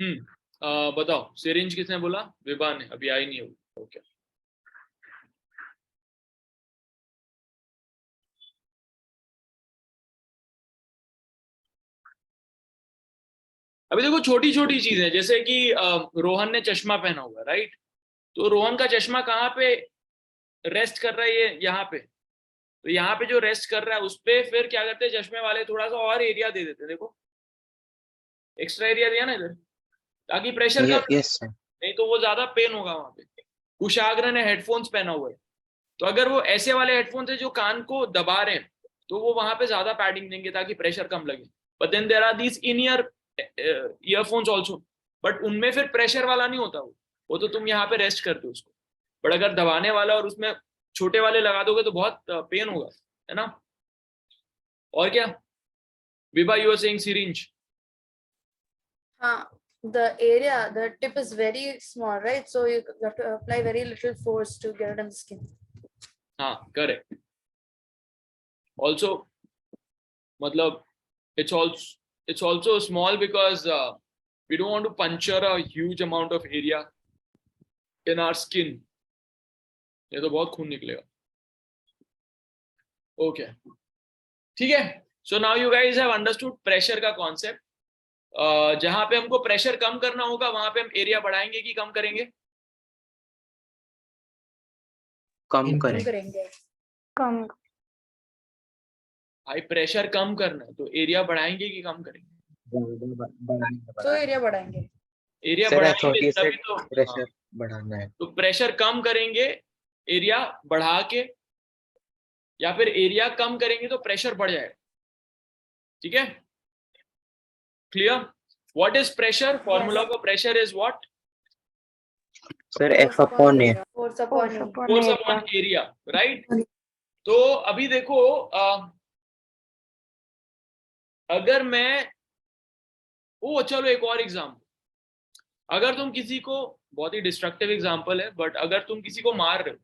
बताओ सिरिंज किसने बोला? विभा ने, अभी आई नहीं हो। ओके अभी देखो छोटी छोटी चीजें, जैसे कि रोहन ने चश्मा पहना हुआ है, राइट? तो रोहन का चश्मा कहाँ पे रेस्ट कर रहा है? ये यहाँ पे। तो यहाँ पे जो रेस्ट कर रहा है उस पे फिर क्या करते हैं चश्मे वाले, थोड़ा सा और एरिया दे देते हैं। देखो एक्स्ट्रा एरिया दिया ना इधर, ताकि प्रेशर कम, यस सर। नहीं तो वो ज्यादा पेन होगा वहां पे। कुशाग्र ने हेडफोन्स पहना हुआ है, तो अगर वो ऐसे वाले हेडफोन्स है जो कान को दबा रहे हैं, तो वो वहां पे ज्यादा पैडिंग देंगे ताकि प्रेशर कम लगे। But then there are these in ear earphones also, but उनमें फिर प्रेशर वाला नहीं होता वो तो तुम यहाँ पे रेस्ट करते हो उसको। बट अगर दबाने वाला और उसमें छोटे वाले लगा दोगे तो बहुत पेन होगा, है ना? और क्या Vibha, you are saying syringe? हाँ, the area, the tip is very small, right? So you have to apply very little force to get it on the skin. हाँ करेक्ट। ऑल्सो मतलब it's also small because we don't want to puncture a huge amount of area in our skin. ये तो बहुत खून निकलेगा। Okay ठीक है। So now you guys have understood pressure का कॉन्सेप्ट। जहां पे हमको प्रेशर कम करना होगा वहां पे हम एरिया बढ़ाएंगे कि कम करेंगे? कम करेंगे। कम। भाई प्रेशर कम करना है तो एरिया बढ़ाएंगे कि कम करेंगे? तो एरिया बढ़ाएंगे। एरिया सर बढ़ाएंगे छोटी से तभी तो प्रेशर बढ़ाना है। तो प्रेशर कम करेंगे एरिया बढ़ा के, या फिर एरिया कम करेंगे तो प्रेशर बढ़ जाएगा। ठीक है, clear? What is pressure? Formula for pressure is what? Sir F upon A। Force upon A। Force upon area, right? तो अभी देखो अगर मैं चलो एक और एग्जांपल। अगर तुम किसी को, बहुत ही डिस्ट्रक्टिव एग्जांपल है, बट अगर तुम किसी को मार रहे हो,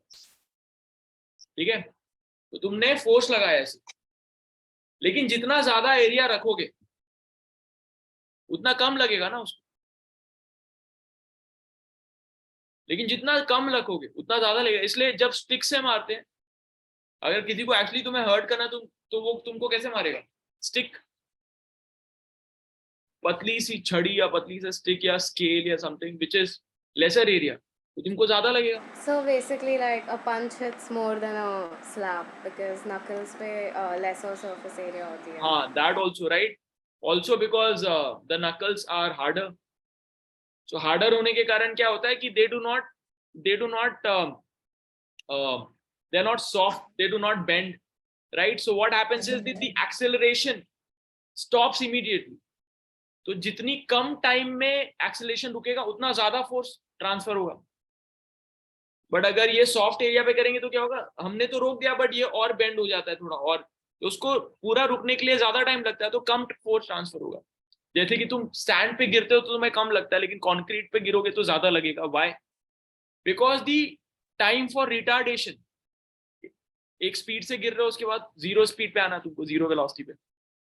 ठीक है, तो तुमने फोर्स लगाया ऐसे, लेकिन जितना ज्यादा एरिया रखोगे उतना कम लगेगा ना उसको। लेकिन जितना कम रखोगे उतना ज्यादा लगेगा। इसलिए जब स्टिक से मारते हैं, अगर किसी को एक्चुअली तुम्हें हर्ट करना तो वो तुमको कैसे मारेगा? स्टिक, पतली सी छड़ी या पतली सी स्टिक या स्केल या something which is lesser area, तो तुमको ज्यादा लगेगा। So basically like a punch hits more than a slap because knuckles पे lesser surface area होती है। हाँ, that also right, also because the knuckles are harder, so harder होने के कारण क्या होता है कि they do not they're not soft, they do not bend, right? So what happens is that the acceleration stops immediately. तो जितनी कम time में एक्सेलरेशन रुकेगा उतना ज्यादा फोर्स ट्रांसफर होगा। बट अगर ये सॉफ्ट एरिया पे करेंगे तो क्या होगा? हमने तो रोक दिया बट ये और बेंड हो जाता है थोड़ा और, तो उसको पूरा रुकने के लिए ज्यादा टाइम लगता है, तो कम फोर्स ट्रांसफर होगा। जैसे कि तुम सैंड पे गिरते हो तो तुम्हें कम लगता है, लेकिन कंक्रीट पे गिरोगे तो ज्यादा लगेगा। Why? Because the time for retardation, एक स्पीड से गिर रहे हो उसके बाद जीरो स्पीड पे आना तुमको, जीरो वेलोसिटी पे,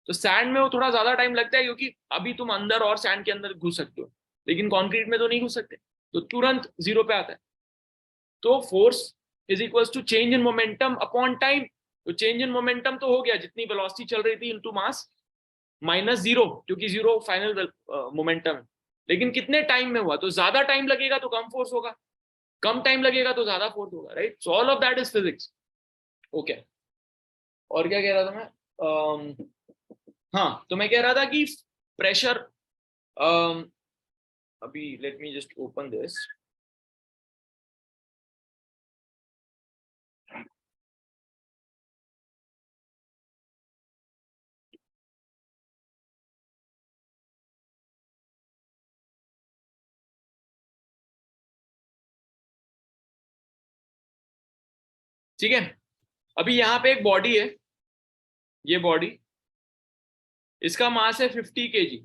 तो सैंड में वो थोड़ा ज्यादा टाइम लगता है, क्योंकि अभी तुम अंदर और सैंड के अंदर घुस सकते हो, लेकिन कंक्रीट में तो नहीं घुस सकते, तो तुरंत जीरो पे आता है। तो force is equals to change in momentum upon time. तो चेंज इन मोमेंटम तो हो गया जितनी वेलोसिटी चल रही थी इनटू मास माइनस जीरो, क्योंकि जीरो फाइनल मोमेंटम है। लेकिन कितने टाइम में हुआ? तो ज्यादा टाइम लगेगा तो कम फोर्स होगा, कम टाइम लगेगा तो ज्यादा फोर्स होगा, right? So all of that is physics. Okay, और क्या कह रहा था मैं? हाँ, तो मैं कह रहा था कि प्रेशर, अभी let me just open this. ठीक है, अभी यहाँ पे एक बॉडी है, ये बॉडी, इसका मास है 50 kg,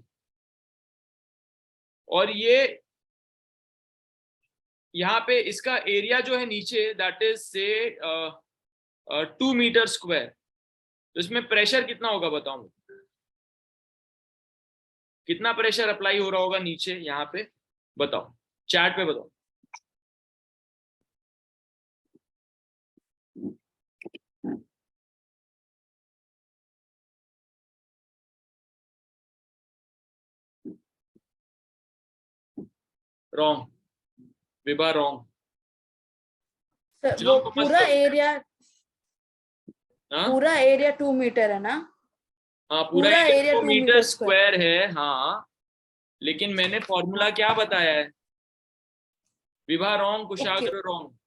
और ये यहाँ पे इसका एरिया जो है नीचे दैट इज से 2 मीटर स्क्वायर। तो इसमें प्रेशर कितना होगा बताओ? कितना प्रेशर अप्लाई हो रहा होगा नीचे यहाँ पे, बताओ चैट पे बताओ। Wrong, Vibha wrong. सर जाओ वो वापस पूरा करो। एरिया, हाँ पूरा एरिया 2 मीटर है ना? हाँ, पूरा पूरा area area 2 2 metre metre square है, हाँ, लेकिन मैंने फॉर्मूला क्या बताया है? Vibha wrong, okay. Kushagra wrong.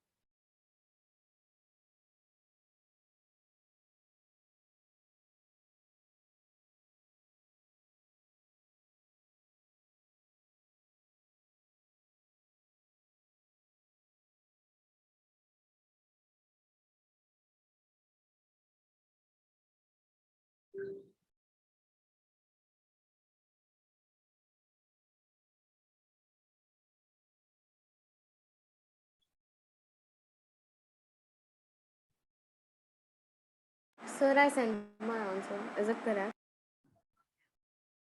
Sir, I sent my answer. Is it correct?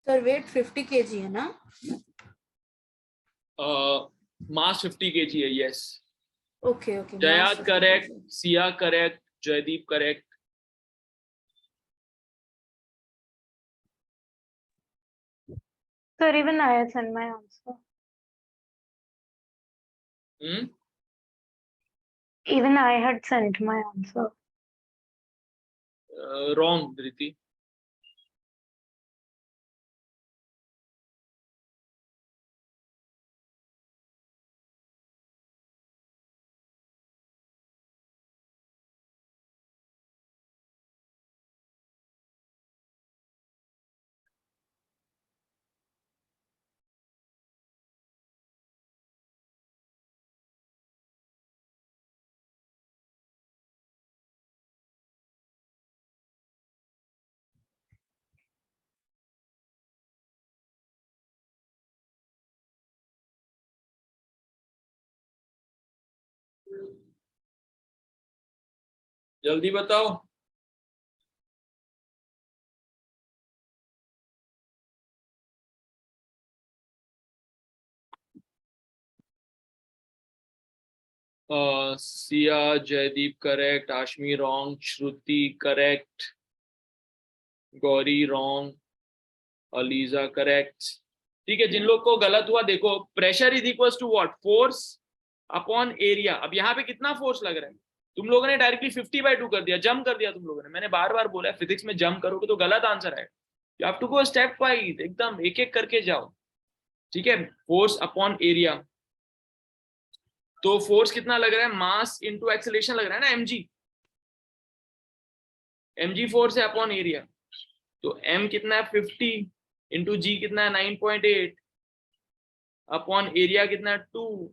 Sir weight 50 kg है ना? मास 50 kg है, yes. Okay okay, Jaya mass 50 correct, kg। Siya correct, Jaydeep correct. Sir, even I had sent my answer. Even I had sent my answer. Wrong Dhriti. जल्दी बताओ। Siya, Jaydeep correct, Aashmi wrong, Shruti correct, Gauri wrong, Aliza correct. ठीक है, जिन लोग को गलत हुआ देखो, pressure is equal to what? Force upon area. अब यहाँ पे कितना फोर्स लग रहा है? तुम लोगों ने डायरेक्टली 50/2 कर दिया, जम कर दिया तुम लोगों ने। मैंने बार बार बोला है फिजिक्स में जम करोगे तो गलत आंसर आएगा। You have to go stepwise, एकदम एक एक करके जाओ। ठीक है, फोर्स अपॉन एरिया। तो फोर्स कितना लग रहा है? मास इंटू एक्सेलरेशन लग रहा है ना, mg। mg फोर्स है अपॉन एरिया। तो m कितना है? 50 इंटू जी कितना है? 9.8 अपॉन एरिया कितना है? 2।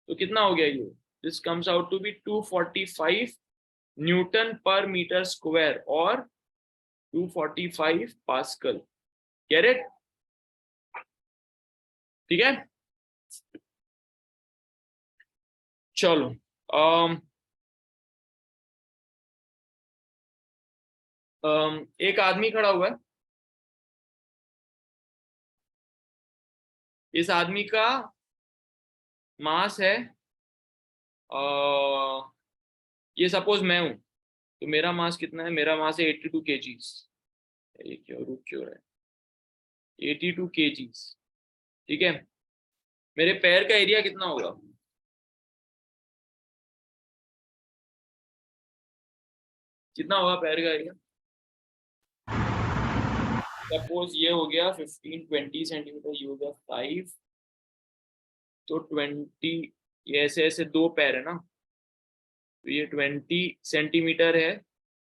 तो कितना हो गया ये? This comes out to be 245 newton per metre square और 245 पास्कल। कैरेट? ठीक है, चलो। एक आदमी खड़ा हुआ है, इस आदमी का मास है, ये सपोज मैं हूं, तो मेरा मास कितना है? मेरा मास है 82 kgs। ये क्यों रुक क्यों रहा है? 82 kgs। ठीक है, मेरे पैर का एरिया कितना होगा? कितना होगा पैर का एरिया? सपोज ये हो गया 15-20 सेंटीमीटर, ये हो गया 5, तो 20, ये ऐसे ऐसे दो पैर है ना, तो ये 20 सेंटीमीटर है,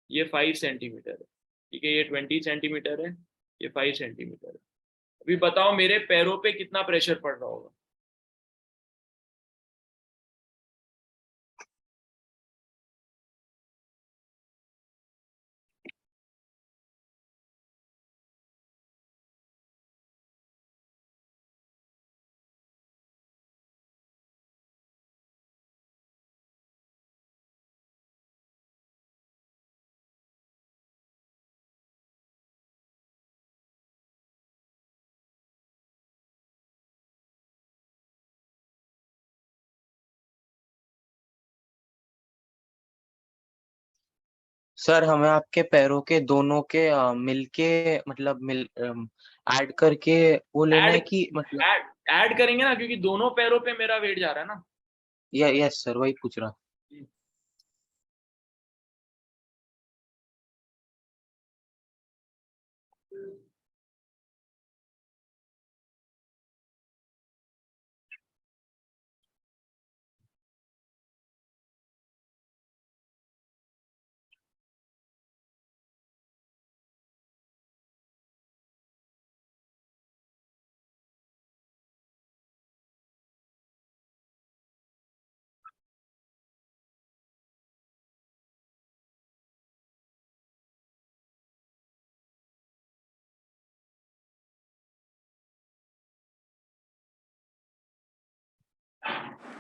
ये 5 सेंटीमीटर है। ठीक है, ये 20 सेंटीमीटर है, ये 5 सेंटीमीटर है। अभी बताओ मेरे पैरों पे कितना प्रेशर पड़ रहा होगा? सर हमें आपके पैरों के दोनों के मिलके मतलब ऐड करके वो लेना ऐड है कि मतलब ऐड ऐड करेंगे ना, क्योंकि दोनों पैरों पे मेरा वेट जा रहा है ना। यस सर वही पूछ रहा।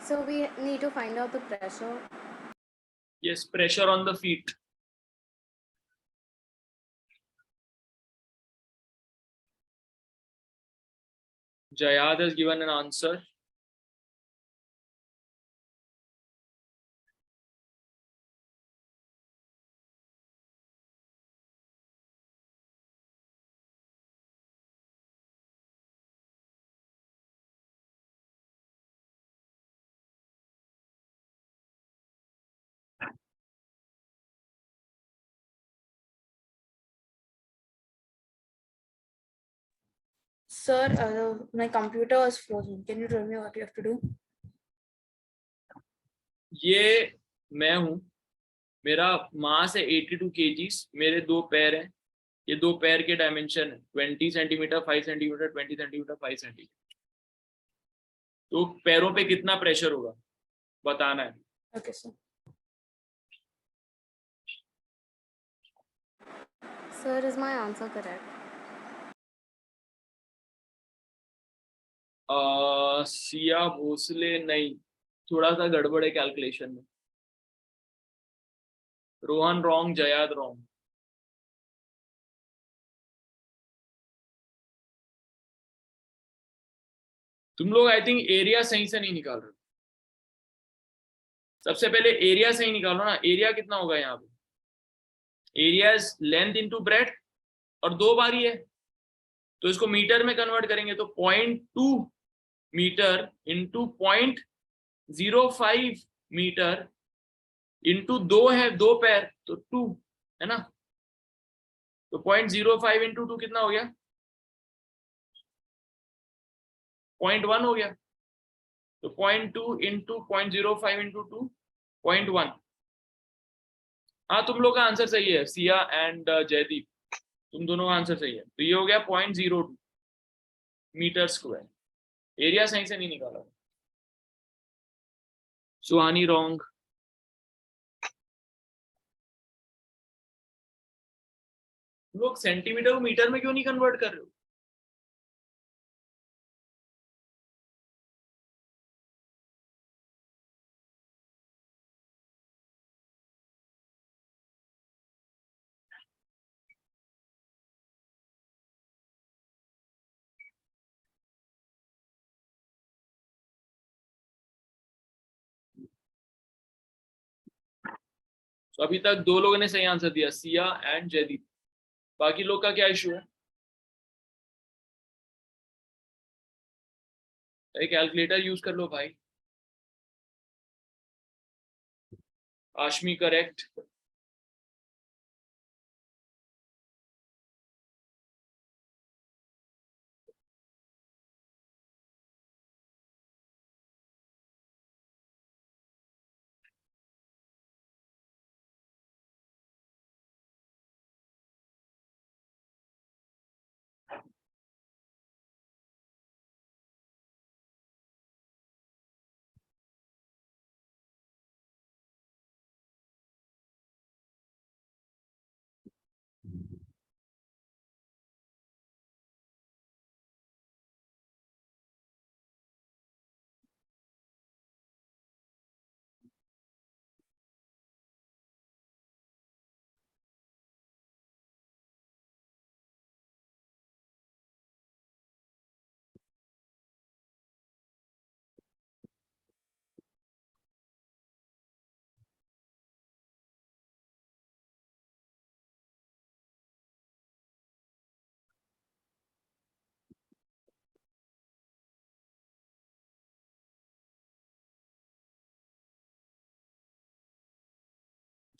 So we need to find out the pressure. Yes, pressure on the feet. Jayad has given an answer. Sir, my computer was frozen. Can you tell me what you have to do? ये मैं हूं, मेरा मास है 82 kgs, मेरे दो पैर हैं, ये दो पैर के डायमेंशन है 20 सेंटीमीटर 5 सेंटीमीटर 20 सेंटीमीटर 5 सेंटीमीटर। तो पैरों पे कितना प्रेशर होगा बताना है। Okay, sir. Sir, is my answer correct? Siya Bhosle नहीं, थोड़ा सा गड़बड़ है कैलकुलेशन में। Rohan wrong, Jayad wrong. तुम लोग आई थिंक एरिया सही से नहीं निकाल रहे। सबसे पहले एरिया सही निकालो ना, एरिया कितना होगा यहाँ पे। Area is length into breadth, और दो बार ही है, तो इसको मीटर में कन्वर्ट करेंगे तो 0.2 मीटर इंटू 0.05 मीटर इंटू दो है, दो पैर तो 2 है ना। तो 0.05 इंटू 2 कितना हो गया, 0.1 हो गया। तो 0.2 इंटू 0.05 इंटू 2 0.1। हाँ तुम लोग का आंसर सही है, सिया एंड जयदीप, तुम दोनों का आंसर सही है। तो ये हो गया 0.02 मीटर स्क्वायर। एरिया सही से नहीं निकाला। सुहानी रॉन्ग। लोग सेंटीमीटर को मीटर में क्यों नहीं कन्वर्ट कर रहे हो। तो अभी तक दो लोगों ने सही आंसर दिया, सिया एंड जयदीप। बाकी लोग का क्या इशू है। एक कैलकुलेटर यूज कर लो भाई। Aashmi correct.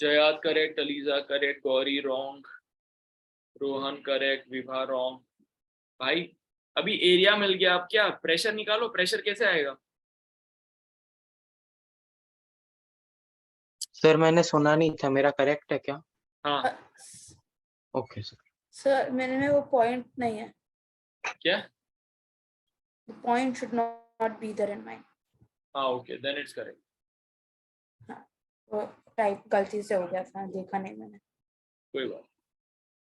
Jayad correct, Aliza correct, Gauri wrong, Rohan correct, Vibha wrong. भाई अभी एरिया मिल गया, अब क्या प्रेशर निकालो, प्रेशर कैसे आएगा? सर मैंने सुना नहीं था, मेरा करेक्ट है क्या? हाँ ओके सर। सर मेरे में वो पॉइंट नहीं है, क्या? Point should not be there in mind. हाँ ओके, देन इट्स करेक्ट। वो टाइप गलती से हो गया था, देखा नहीं मैंने। कोई बात।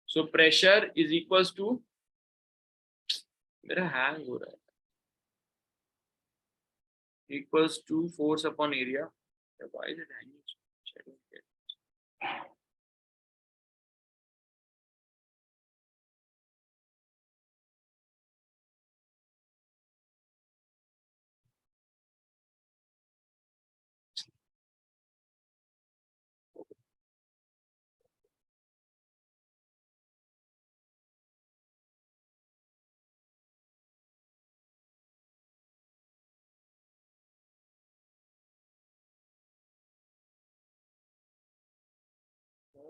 So pressure is equals to, मेरा हैंग हो रहा है, equals to force upon area. Why is it hanging?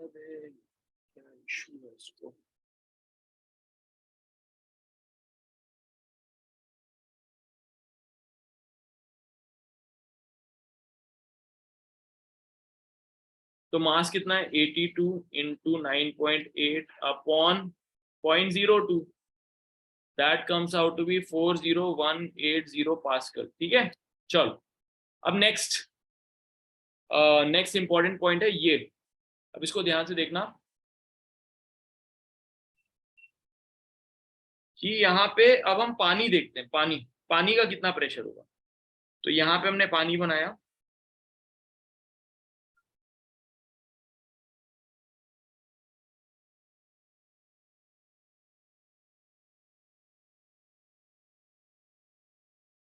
क्या इशू है इसको? तो मास कितना है? 82 into 9.8 upon 0.02, that comes out to be 40180 pascal. ठीक है, चलो अब नेक्स्ट इंपॉर्टेंट पॉइंट है ये, अब इसको ध्यान से देखना कि यहाँ पे अब हम पानी देखते हैं, पानी का कितना प्रेशर होगा। तो यहाँ पे हमने पानी बनाया,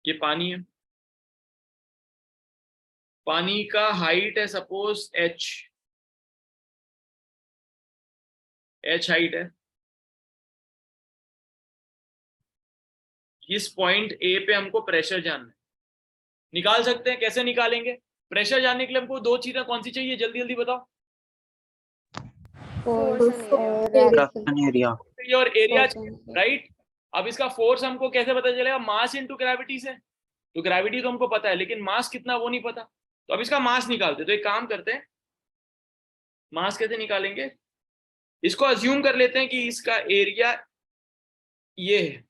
ये पानी है, पानी का हाइट है सपोज h हाइट है। इस पॉइंट ए पे हमको प्रेशर जानना है, निकाल सकते हैं, कैसे निकालेंगे? प्रेशर जानने के लिए हमको दो चीजें कौन सी चाहिए, जल्दी जल्दी बताओ। Force and area. एरिया। और area, Force and area. Right. अब इसका फोर्स हमको कैसे पता चलेगा? मास इनटू ग्रेविटी से। तो ग्रेविटी तो हमको पता है, लेकिन मास कितना वो नहीं पता। तो अब इसका मास निकालते, तो एक काम करते हैं, मास कैसे निकालेंगे? इसको अज्यूम कर लेते हैं कि इसका एरिया ये है,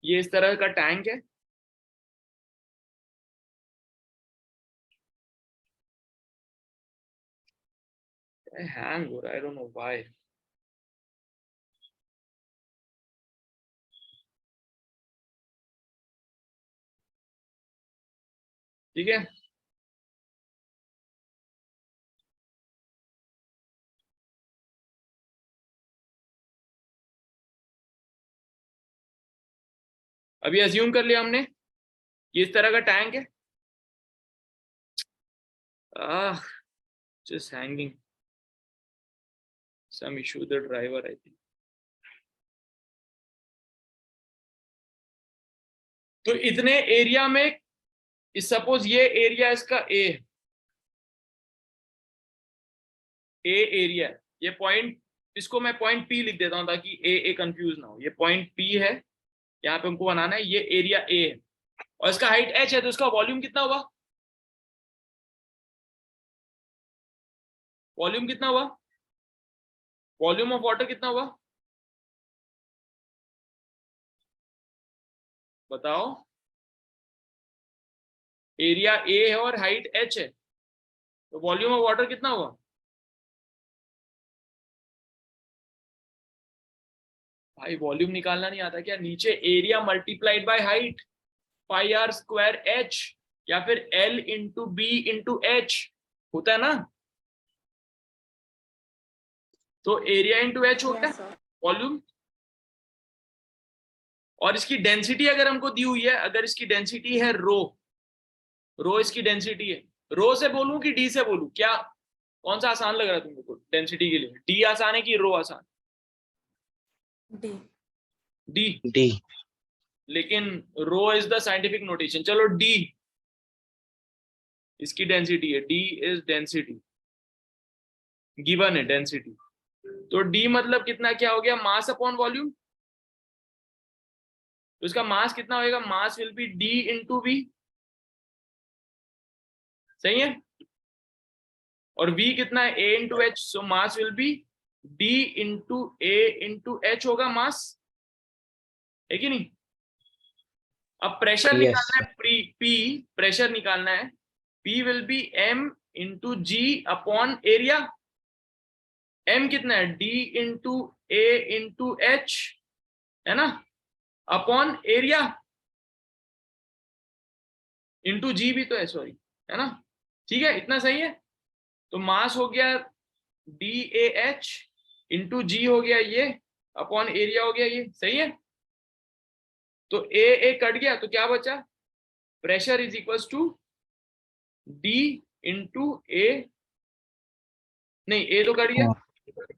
ये इस तरह का टैंक है, हैंग हो रहा है, आई डोंट नो व्हाई। ठीक है, अभी अज्यूम कर लिया हमने, ये इस तरह का टैंक है, just hanging, some issue with the driver I think। तो इतने एरिया में, सपोज ये एरिया इसका ए एरिया है, ये पॉइंट, इसको मैं पॉइंट पी लिख देता हूं ताकि ए कंफ्यूज ना हो। ये पॉइंट पी है, यहाँ पे हमको बनाना है, ये एरिया ए है और इसका हाइट एच है, तो इसका वॉल्यूम कितना हुआ? वॉल्यूम कितना हुआ? वॉल्यूम ऑफ वाटर कितना हुआ बताओ? एरिया ए है और हाइट एच है, तो वॉल्यूम ऑफ वाटर कितना हुआ? भाई वॉल्यूम निकालना नहीं आता क्या? नीचे area multiplied by height, pi R square H, या फिर L into B into H होता है ना। तो एरिया इंटू एच होता Yes, है sir. वॉल्यूम। और इसकी डेंसिटी अगर हमको दी हुई है, अगर इसकी डेंसिटी है रो इसकी डेंसिटी है, रो से बोलूं कि डी से बोलूं? क्या कौन सा आसान लग रहा है तुमको डेंसिटी के लिए? डी आसान है कि रो आसान? डी। डी। डी। लेकिन रो इज द साइंटिफिक नोटेशन। चलो डी इसकी डेंसिटी है, डी इज डेंसिटी, गिवन है डेंसिटी। तो डी मतलब कितना, क्या हो गया, मास अपॉन वॉल्यूम। तो इसका मास कितना होएगा, mass will be D into V, सही है। और v कितना है, a into H, so mass will be d into a into H होगा मास, है कि नहीं। अब प्रेशर Yes, निकालना है, p प्रेशर निकालना है, p will be m into g upon area. m कितना है, d into a into H, है ना, अपॉन एरिया, इंटू जी भी तो है, सॉरी, है ना। ठीक है, इतना सही है। तो मास हो गया डी ए एच इंटू जी हो गया ये, अपॉन एरिया हो गया ये, सही है। तो ए कट गया तो क्या बचा, pressure is equals to D into A, नहीं ए तो कट गया,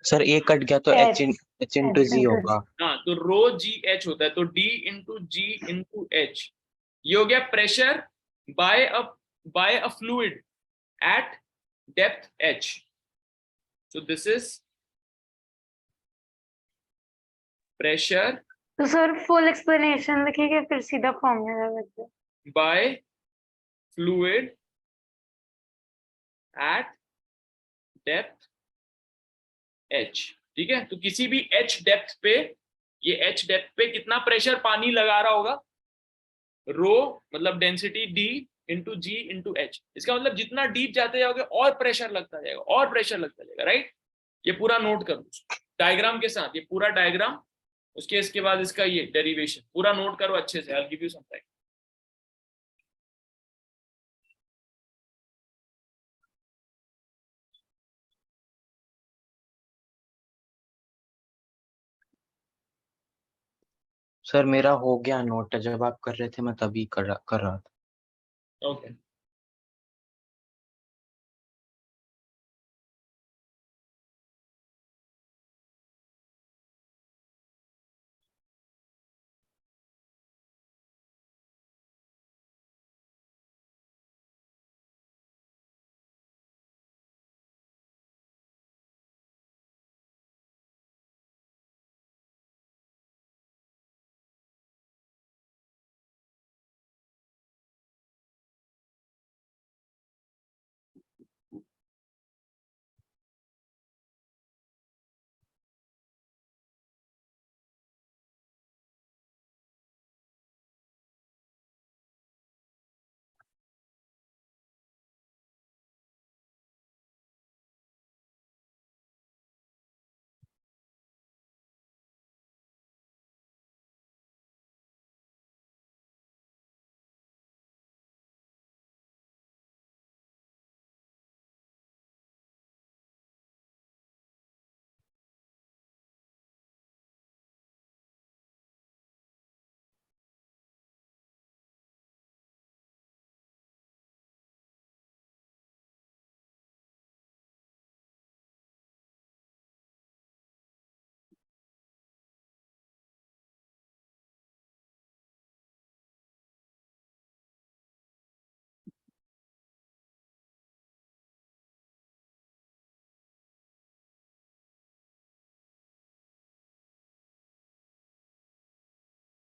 सर ए कट गया तो H एच इंटू H जी into होगा। हाँ तो रो जी एच होता है, तो D into G into H, ये हो गया pressure by a fluid eight depth H. So this is pressure तो सर फुल एक्सप्लेनेशन लिखिए फिर सीधा फॉर्मूला लिख दो। by fluid at depth h। ठीक है, तो किसी भी h डेप्थ पे, ये h डेप्थ पे कितना प्रेशर पानी लगा रहा होगा, रो मतलब density d into G into H. इसका मतलब जितना डीप जाते जाओगे और प्रेशर लगता जाएगा, और प्रेशर लगता जाएगा, राइट। ये पूरा नोट कर लो डायग्राम के साथ, ये पूरा डायग्राम, इसके बाद इसका ये डेरिवेशन पूरा नोट करो अच्छे से। I will give you some time. Sir मेरा हो गया नोट, जब आप कर रहे थे मैं तभी कर रहा था। ओके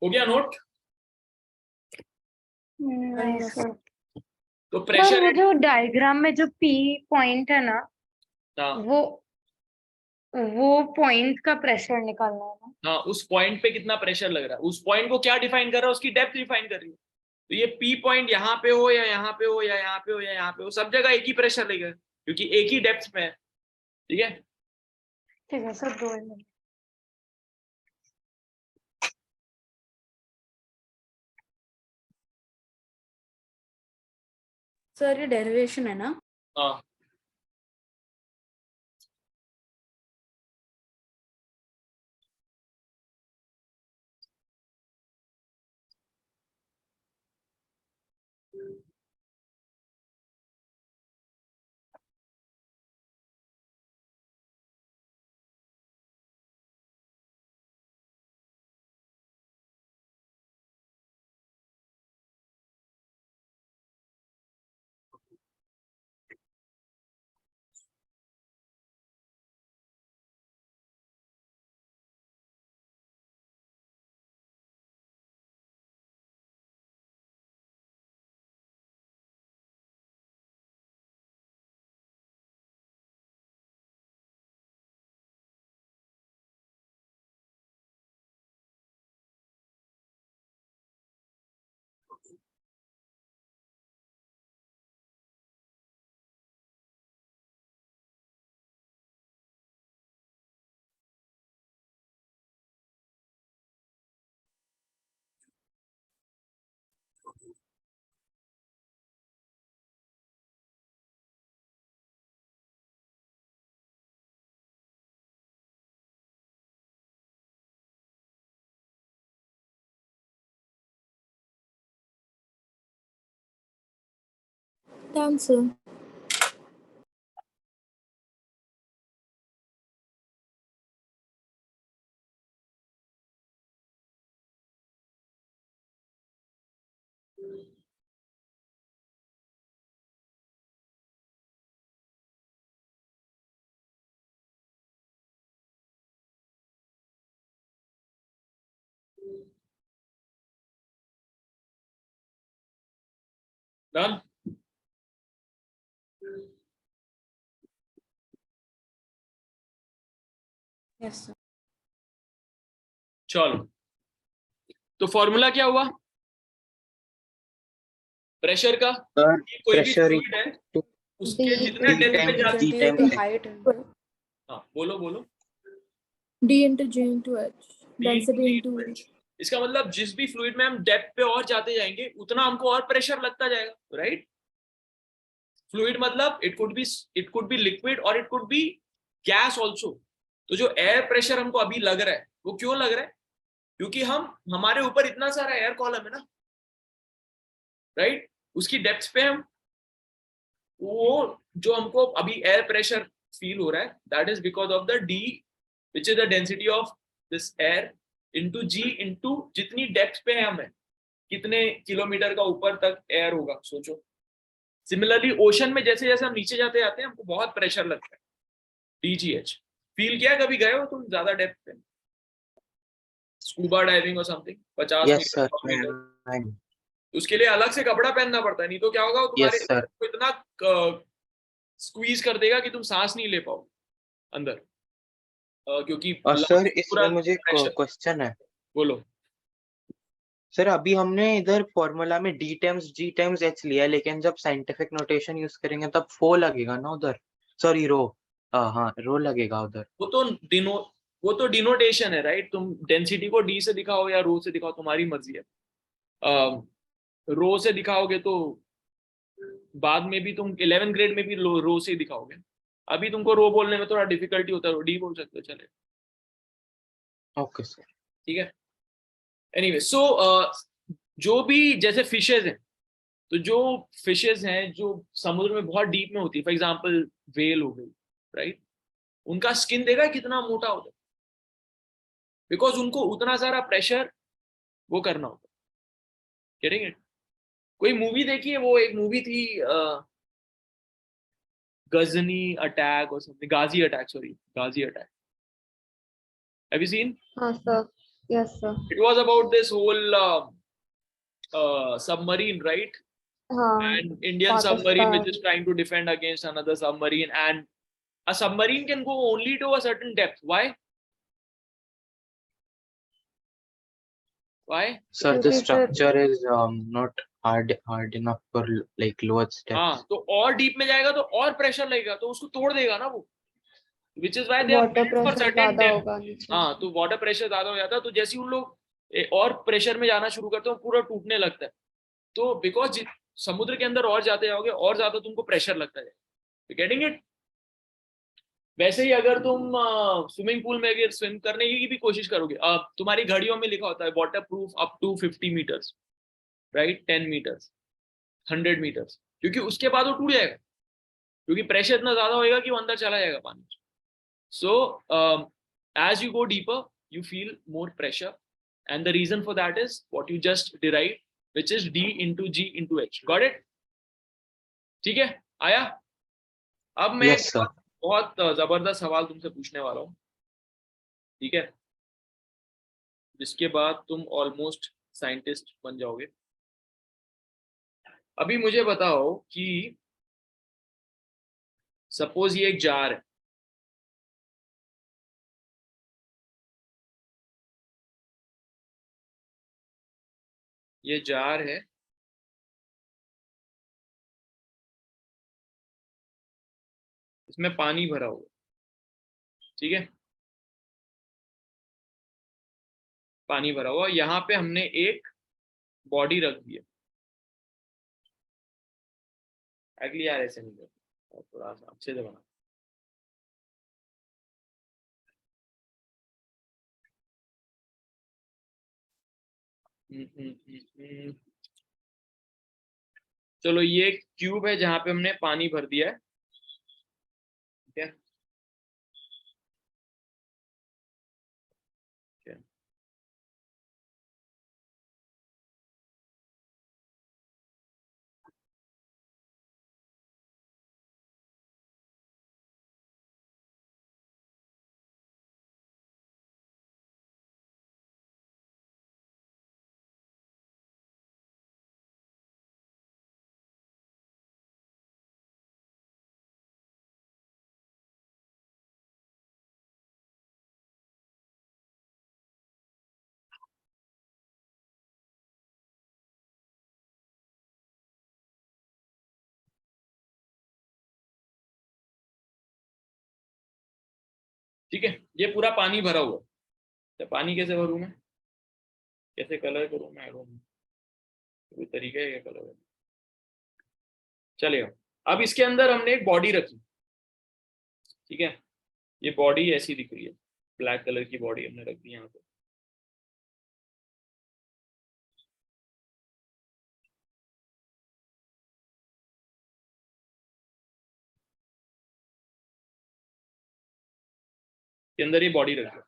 हो गया नोट। नहीं सर। तो सर प्रेशर वो जो डायग्राम में जो P पॉइंट है ना, हाँ वो पॉइंट का प्रेशर निकालना है ना। हाँ, उस पॉइंट पे कितना प्रेशर लग रहा है, उस पॉइंट को क्या डिफाइन कर रहा है, उसकी डेप्थ डिफाइन कर रही है। तो ये पी पॉइंट यहाँ पे हो या यहाँ पे हो या यहाँ पे हो या यहाँ पे हो, सब जगह एक ही प्रेशर लगेगा क्योंकि एक ही डेप्थ में है। ठीक है, ठीक है सर, 2 मिनट। सर ये डेरिवेशन है ना। हाँ Done, sir. Done. Yes, sir. चलो, तो फॉर्मूला क्या हुआ प्रेशर का? सर कि कोई भी प्रेशर फ्लूइड है टू उसके D जितने D डेप्थ पे times जाती G Into times the H. height into हाँ बोलो बोलो। D into G into H. Density D into into H. इसका मतलब जिस भी फ्लूइड में हम डेप्थ पे और जाते जाएंगे उतना हमको और प्रेशर लगता जाएगा, राइट? फ्लूइड मतलब इट कुड बी लिक्विड और it could be gas also. तो जो एयर प्रेशर हमको अभी लग रहा है वो क्यों लग रहा है? क्योंकि हमारे ऊपर इतना सारा एयर कॉलम है ना, राइट? उसकी डेप्थ पे हम वो जो हमको अभी एयर प्रेशर फील हो रहा है that is because of the D which is the density of this air into G into जितनी डेप्थ पे है हमें, कितने किलोमीटर का ऊपर तक एयर होगा सोचो। सिमिलरली ओशन में जैसे जैसे हम नीचे जाते जाते हैं हमको बहुत प्रेशर लगता है, डीजीएच। फील किया कभी गए हो तुम ज्यादा डेप्थ पे? स्कूबा डाइविंग और something 50 Yes metre sir. 100 metre, I'm- उसके लिए अलग से कपड़ा पहनना पड़ता है, नहीं तो क्या होगा वो तुम्हारे Yes sir. को इतना स्क्वीज कर देगा कि तुम सांस नहीं ले पाओ अंदर, क्योंकि और सर lungs पूरा इसमें मुझे प्रेशर। क्वेश्चन है बोलो। सर। अभी हमने इधर फॉर्मूला में D times G times H लिया है, लेकिन जब साइंटिफिक नोटेशन यूज करेंगे तब फो लगेगा ना उधर। सॉरी रो। हाँ रो लगेगा उधर। वो तो डिनो वो तो डिनोटेशन है, राइट? तुम डेंसिटी को डी से दिखाओ या रो से दिखाओ, तुम्हारी मर्जी है। रो से दिखाओगे तो बाद में भी तुम 11 ग्रेड में भी रो से दिखाओगे। अभी तुमको रो बोलने में थोड़ा डिफिकल्टी होता है, डी बोल सकते हो, चले। Okay sir. ठीक है। एनीवे सो जो भी जैसे फिशेज हैं, तो जो फिशेज हैं जो समुद्र में बहुत डीप में होती है, फॉर एग्जांपल वेल हो गई, राइट? उनका स्किन देखा कितना मोटा होता है, बिकॉज उनको उतना सारा प्रेशर वो करना होता है। Getting it? कोई मूवी देखी है? वो एक मूवी थी गजनी अटैक और something, Ghazi attack, sorry Ghazi attack. Have you seen? हाँ sir, yes sir, it was about this whole submarine, right? हाँ, An Indian submarine which is Pakistan, trying to defend against another submarine, and a submarine can go only to a certain depth. Why? Why? Sir, the क्योंकि फिर structure is not hard enough for like lower steps. हाँ, तो और deep में जाएगा तो और pressure लगेगा तो उसको तोड़ देगा ना वो, which is why they are water built for pressure certain ज्यादा depth. होगा नीचे। हाँ, तो वाटर प्रेशर ज्यादा हो जाता है, तो जैसे ही उन लोग और प्रेशर में जाना शुरू करते हैं पूरा टूटने लगता है। तो बिकॉज समुद्र के अंदर और जाते जाओगे और ज्यादा तुमको प्रेशर लगता है। Getting it? वैसे ही अगर तुम स्विमिंग पूल में अगर स्विम करने की भी कोशिश करोगे, तुम्हारी घड़ियों में लिखा होता है waterproof up to 50 metres, right? 10 metres, 100 metres, क्योंकि उसके बाद वो टूट जाएगा, क्योंकि प्रेशर इतना ज्यादा होएगा कि वो अंदर चला जाएगा पानी। So as you go deeper you feel more pressure, and the reason for that is what you just derive, which is D into G into H. Got it? ठीक है, आया? अब मैं Yes sir. बहुत जबरदस्त सवाल तुमसे पूछने वाला हूँ, ठीक है? जिसके बाद तुम ऑलमोस्ट साइंटिस्ट बन जाओगे। अभी मुझे बताओ कि सपोज ये एक जार है, ये जार है इसमें पानी भरा हुआ, ठीक है, पानी भरा हुआ, यहाँ पे हमने एक बॉडी रख दिया। अगली यार ऐसे नहीं करते, थोड़ा सा अच्छे से बना। चलो ये क्यूब है जहां पे हमने पानी भर दिया है, ठीक है, ठीक है, ये पूरा पानी भरा हुआ है। तो पानी कैसे भरूं मैं, कैसे कलर करूं मैं, कोई तरीका है क्या कलर है? चलेगा। अब इसके अंदर हमने एक बॉडी रखी, ठीक है, ये बॉडी ऐसी दिख रही है, ब्लैक कलर की बॉडी हमने रख दी यहाँ पे। के अंदर ये बॉडी रख दिया।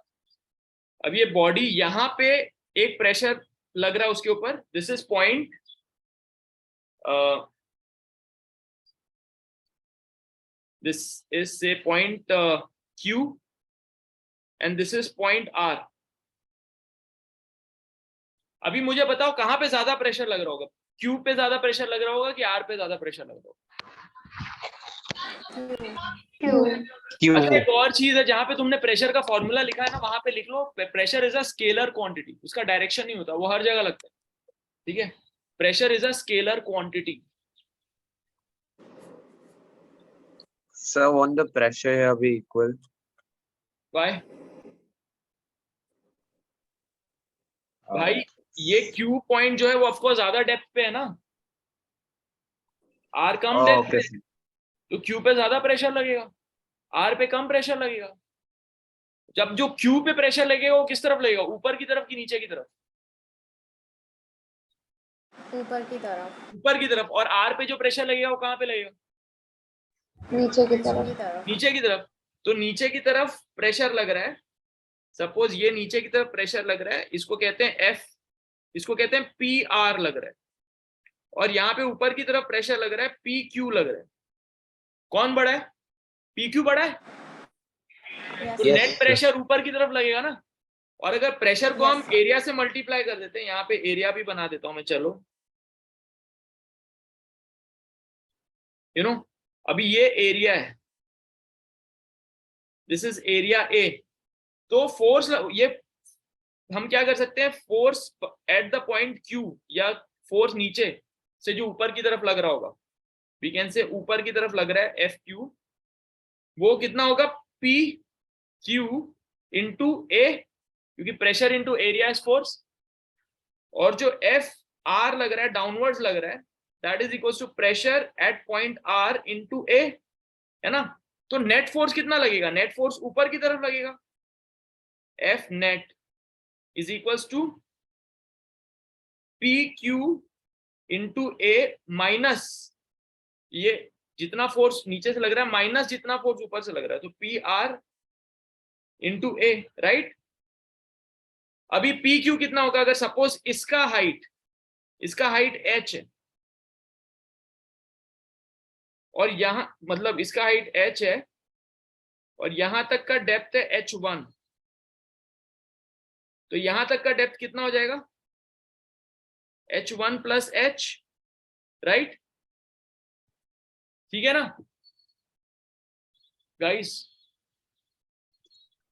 अब ये बॉडी यहाँ पे एक प्रेशर लग रहा है उसके ऊपर, this is point, this is say point Q and this is point R। अभी मुझे बताओ कहां पे ज्यादा प्रेशर लग रहा होगा, Q पे ज्यादा प्रेशर लग रहा होगा कि R पे ज्यादा प्रेशर लग रहा होगा? क्यों? अच्छा एक और चीज है, जहां पे तुमने प्रेशर का फॉर्मूला लिखा है ना, वहां पे लिख low pressure is a scalar quantity, उसका डायरेक्शन नहीं होता, वो हर जगह लगता है, ठीक है, pressure is a scalar quantity. Sir, won't the pressure here be equal? Why? भाई ये Q पॉइंट जो है वो ऑफकोर्स ज्यादा डेप्थ पे है ना, R कम Oh, डेप्थ okay. पे, तो Q पे ज्यादा प्रेशर लगेगा, R पे कम प्रेशर लगेगा। जब जो Q पे प्रेशर लगेगा वो किस तरफ लगेगा, ऊपर की तरफ कि नीचे की तरफ? ऊपर की तरफ। ऊपर की तरफ। और R पे जो प्रेशर लगेगा वो कहाँ पे लगेगा? नीचे की नीचे तरफ. की तरफ। नीचे की तरफ। तो नीचे की तरफ प्रेशर लग रहा है, सपोज ये नीचे की तरफ प्रेशर लग रहा है, इसको कहते हैं F, इसको कहते हैं PR लग रहा है, और यहाँ पे ऊपर की तरफ प्रेशर लग रहा है PQ लग रहा है। कौन बड़ा है? PQ बड़ा है, तो Yes, नेट प्रेशर ऊपर की तरफ लगेगा ना। और अगर प्रेशर को हम Yes, sir. एरिया से मल्टीप्लाई कर देते हैं, यहाँ पे एरिया भी बना देता हूं मैं, चलो अभी ये एरिया है, दिस इज एरिया ए। तो फोर्स ये हम क्या कर सकते हैं, force at the point Q या फोर्स नीचे से जो ऊपर की तरफ लग रहा होगा, वी कैन से ऊपर की तरफ लग रहा है FQ, वो कितना होगा PQ इंटू A, क्योंकि pressure into area is force, और जो FR लग रहा है डाउनवर्ड्स लग रहा है, that is equal to pressure at point R into A, है ना। तो नेट फोर्स कितना लगेगा, नेट फोर्स ऊपर की तरफ लगेगा, F net is equals to PQ into A minus ये जितना फोर्स नीचे से लग रहा है माइनस जितना फोर्स ऊपर से लग रहा है, तो PR इंटू A, राइट। अभी PQ कितना होगा, अगर सपोज इसका हाइट H है और यहां मतलब इसका हाइट H है और यहां तक का डेप्थ है H1, तो यहां तक का डेप्थ कितना हो जाएगा, H1 प्लस H, राइट, ठीक है ना गाइस?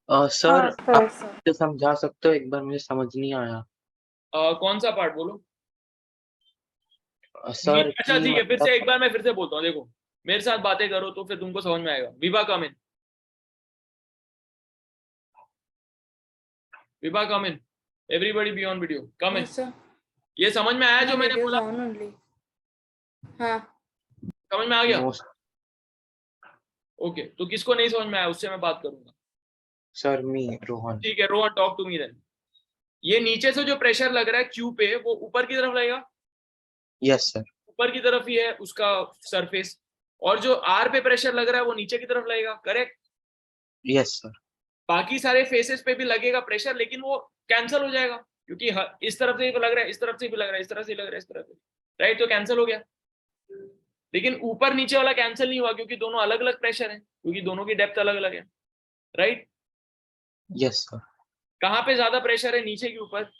सर हाँ, आप sir. मुझे समझा सकते हो, एक बार मुझे समझ नहीं आया। कौन सा पार्ट बोलो? सर अच्छा कि ठीक है, फिर से मतलब एक बार मैं फिर से बोलता हूँ, देखो मेरे साथ बातें करो तो फिर तुमको समझ में आएगा। Vibha come in, Vibha come in, everybody be on video, come in. Yes, sir. ये समझ में आया जो My मैंने video is बोला? on only. हाँ. समझ में आ गया? नो ओके, तो किसको नहीं समझ में आया उससे मैं बात करूंगा। Sir, me Rohan. ठीक है Rohan, talk to me then. ये नीचे से जो प्रेशर लग रहा है क्यू पे, वो ऊपर की तरफ लगेगा, यस सर। ऊपर की तरफ ही है उसका सरफेस, और जो आर पे प्रेशर लग रहा है वो नीचे की तरफ लगेगा, करेक्ट? Yes sir. बाकी सारे फेसेस पे भी लगेगा प्रेशर, लेकिन वो कैंसिल हो जाएगा, क्योंकि इस तरफ से भी लग रहा है, इस तरफ से भी लग रहा है, इस तरफ से लग रहा है, इस तरफ से, राइट? तो कैंसिल हो गया। लेकिन ऊपर नीचे वाला कैंसिल नहीं हुआ, क्योंकि दोनों अलग अलग प्रेशर है, क्योंकि दोनों की डेप्थ अलग अलग है, राइट? Yes sir. कहाँ पे ज्यादा प्रेशर है, नीचे के ऊपर?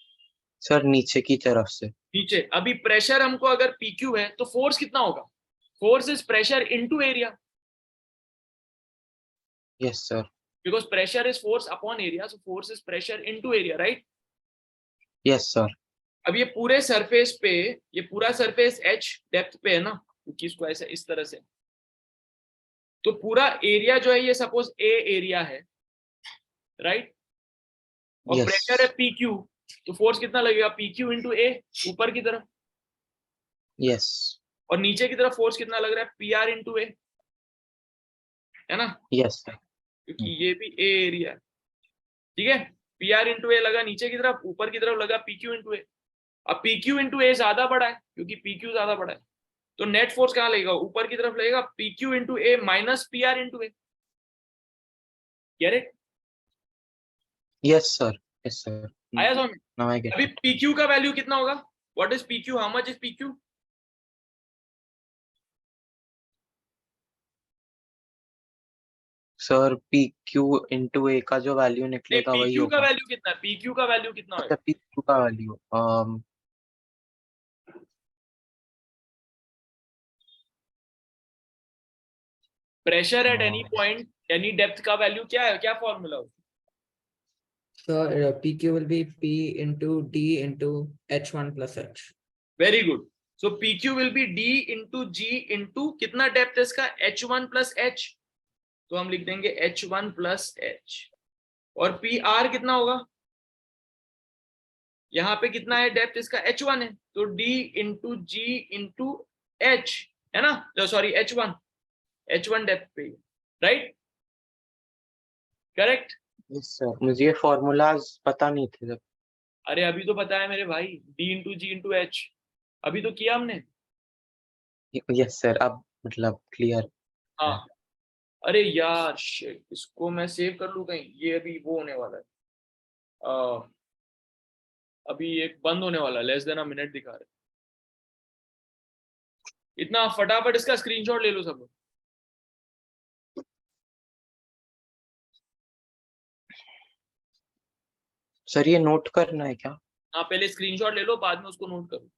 सर नीचे की तरफ से। नीचे। अभी प्रेशर हमको अगर PQ है तो फोर्स कितना होगा? Force is pressure into area, yes sir. Because pressure is force upon area, so force is pressure into area, right? Yes sir. अब ये पूरे सरफेस पे, ये पूरा सरफेस h डेप्थ पे है ना, क्योंकि इसको ऐसे इस तरह से, तो पूरा एरिया जो है ये सपोज A एरिया है, राइट? और Yes. प्रेशर है PQ, तो फोर्स कितना लगेगा? PQ इंटू A, ऊपर की तरफ। यस। और नीचे की तरफ फोर्स कितना लग रहा है? PR इंटू A, है ना? Yes sir. क्योंकि ये भी A एरिया है, ठीक है? PR इंटू A लगा नीचे की तरफ, ऊपर की तरफ लगा PQ इंटू A। अब PQ इंटू A ज्यादा बड़ा है, क्योंकि PQ ज्यादा बड़ा है, तो नेट फोर्स कहाँ लगेगा? ऊपर की तरफ लगेगा, PQ into A minus PR into A, correct? Yes sir. Yes sir. आया समझ में? Now I get. अभी PQ का वैल्यू कितना होगा? What is PQ? How much is PQ? Sir P Q into A का जो वैल्यू नहीं, निकलेगा वही PQ का होगा। वैल्यू कितना है? PQ का वैल्यू कितना अच्छा, होगा? पी क्यू का value pressure at any point, any depth का वैल्यू क्या है? क्या फॉर्मूला है? So PQ will be P into D into H1 plus H. Very good. So PQ will be D into G into कितना depth है इसका? H1 plus H, तो हम लिख देंगे H1 प्लस H। और PR कितना होगा? यहाँ पे कितना है डेप्थ इसका? H1 है, तो D into G into H, है ना? सॉरी H1 डेप्थ पे, राइट? करेक्ट? यस सर, मुझे ये फॉर्मूलाज पता नहीं थे जब। अरे अभी तो पता है मेरे भाई, D into G into H, अभी तो किया हमने। यस सर, अब मतलब क्लियर। हाँ। अरे यार शिट, इसको मैं सेव कर लूं कहीं, ये अभी वो होने वाला है, अभी एक बंद होने वाला है, लेस देन अ मिनट दिखा रहे। इतना फटाफट इसका स्क्रीनशॉट ले लो सब लोग। सर ये नोट करना है क्या? हाँ, पहले स्क्रीनशॉट ले लो, बाद में उसको नोट करो।